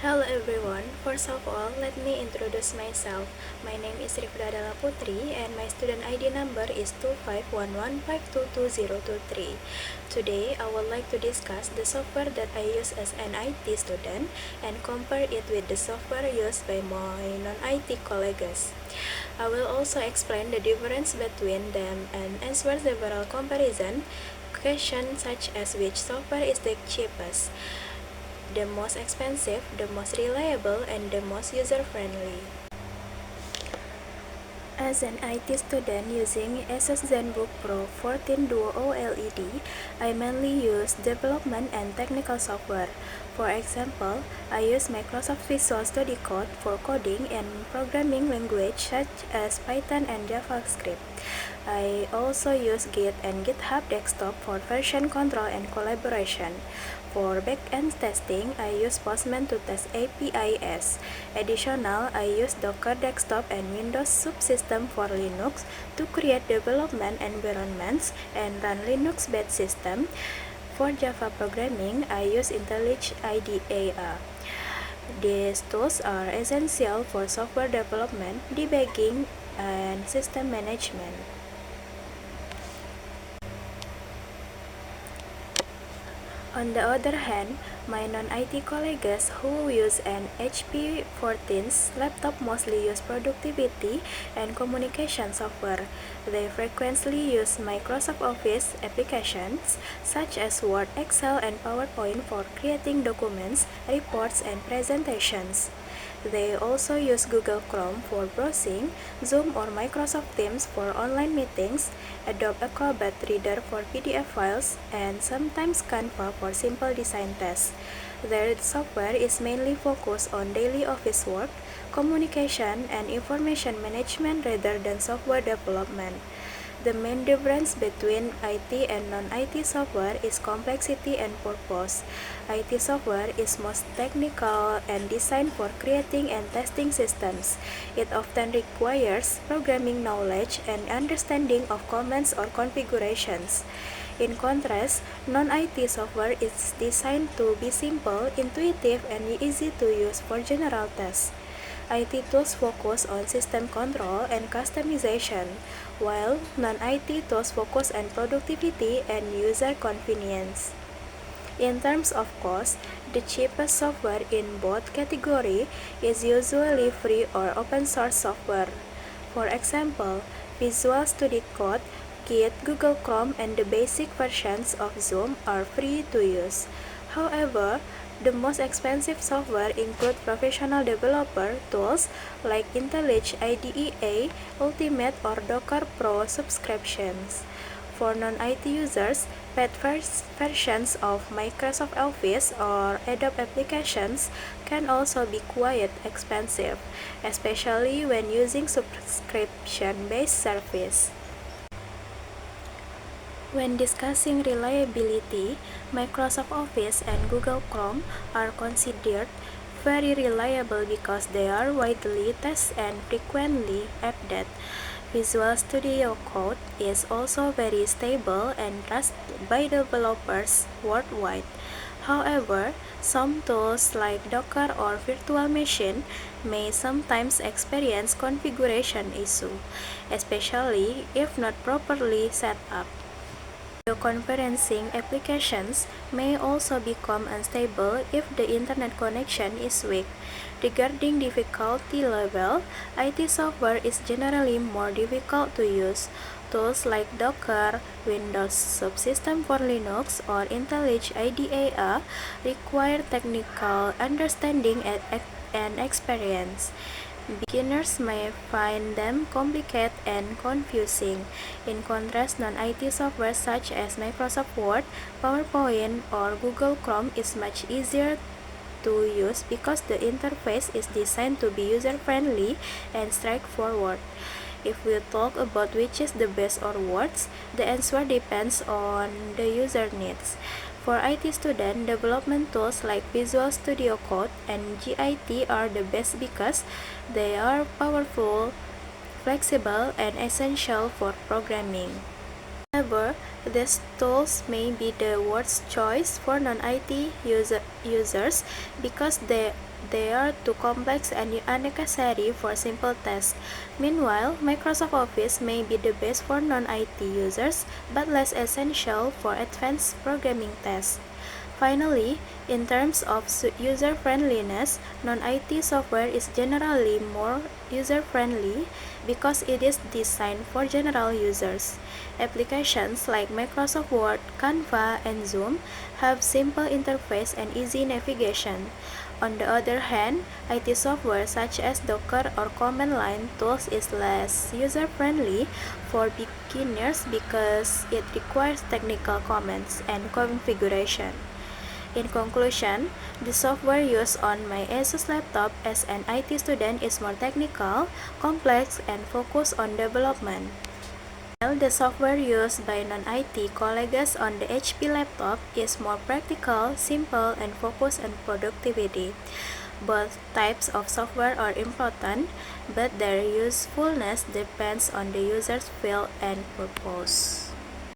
Hello everyone. First of all, let me introduce myself. My name is Rifda Dalla Putri and my student ID number is 2511522023. Today, I would like to discuss the software that I use as an IT student and compare it with the software used by my non-IT colleagues. I will also explain the difference between them and answer several comparison questions such as which software is the cheapest, the most expensive, the most reliable, and the most user-friendly. As an IT student using Asus ZenBook Pro 14 Duo OLED, I mainly use development and technical software. For example, I use Microsoft Visual Studio Code for coding and programming language such as Python and JavaScript. I also use Git and GitHub Desktop for version control and collaboration. For backend testing, I use Postman to test APIs. Additional, I use Docker Desktop and Windows Subsystem for Linux to create development environments and run Linux-based system. For Java programming, I use IntelliJ IDEA. These tools are essential for software development, debugging, and system management. On the other hand, my non-IT colleagues who use an HP 14's laptop mostly use productivity and communication software. They frequently use Microsoft Office applications such as Word, Excel, and PowerPoint for creating documents, reports, and presentations. They also use Google Chrome for browsing, Zoom or Microsoft Teams for online meetings, Adobe Acrobat Reader for PDF files, and sometimes Canva for simple design tasks. Their software is mainly focused on daily office work, communication, and information management rather than software development. The main difference between IT and non-IT software is complexity and purpose. IT software is most technical and designed for creating and testing systems. It often requires programming knowledge and understanding of commands or configurations. In contrast, non-IT software is designed to be simple, intuitive, and easy to use for general tasks. IT tools focus on system control and customization, while non-IT tools focus on productivity and user convenience. In terms of cost, the cheapest software in both categories is usually free or open source software. For example, Visual Studio Code, Git, Google Chrome, and the basic versions of Zoom are free to use. However, the most expensive software include professional developer tools like IntelliJ IDEA, Ultimate, or Docker Pro subscriptions. For non-IT users, paid versions of Microsoft Office or Adobe applications can also be quite expensive, especially when using subscription-based service. When discussing reliability, Microsoft Office and Google Chrome are considered very reliable because they are widely tested and frequently updated. Visual Studio Code is also very stable and trusted by developers worldwide. However, some tools like Docker or virtual machine may sometimes experience configuration issue, especially if not properly set up. Video conferencing applications may also become unstable if the internet connection is weak. Regarding difficulty level, IT software is generally more difficult to use. Tools like Docker, Windows Subsystem for Linux, or IntelliJ IDEA require technical understanding and experience. Beginners may find them complicated and confusing. In contrast, non-IT software such as Microsoft Word, PowerPoint, or Google Chrome is much easier to use because the interface is designed to be user-friendly and straightforward. If we talk about which is the best or worst, the answer depends on the user needs. For IT student, development tools like Visual Studio Code and Git are the best because they are powerful, flexible, and essential for programming. However, these tools may be the worst choice for non-IT users because they are too complex and unnecessary for simple tasks. Meanwhile, Microsoft Office may be the best for non-IT users but less essential for advanced programming tasks. Finally, in terms of user-friendliness, non-IT software is generally more user-friendly because it is designed for general users. Applications like Microsoft Word, Canva, and Zoom have simple interface and easy navigation. On the other hand, IT software such as Docker or command line tools is less user-friendly for beginners because it requires technical commands and configuration. In conclusion, the software used on my ASUS laptop as an IT student is more technical, complex, and focused on development. While the software used by non-IT colleagues on the HP laptop is more practical, simple, and focused on productivity. Both types of software are important, but their usefulness depends on the user's field and purpose.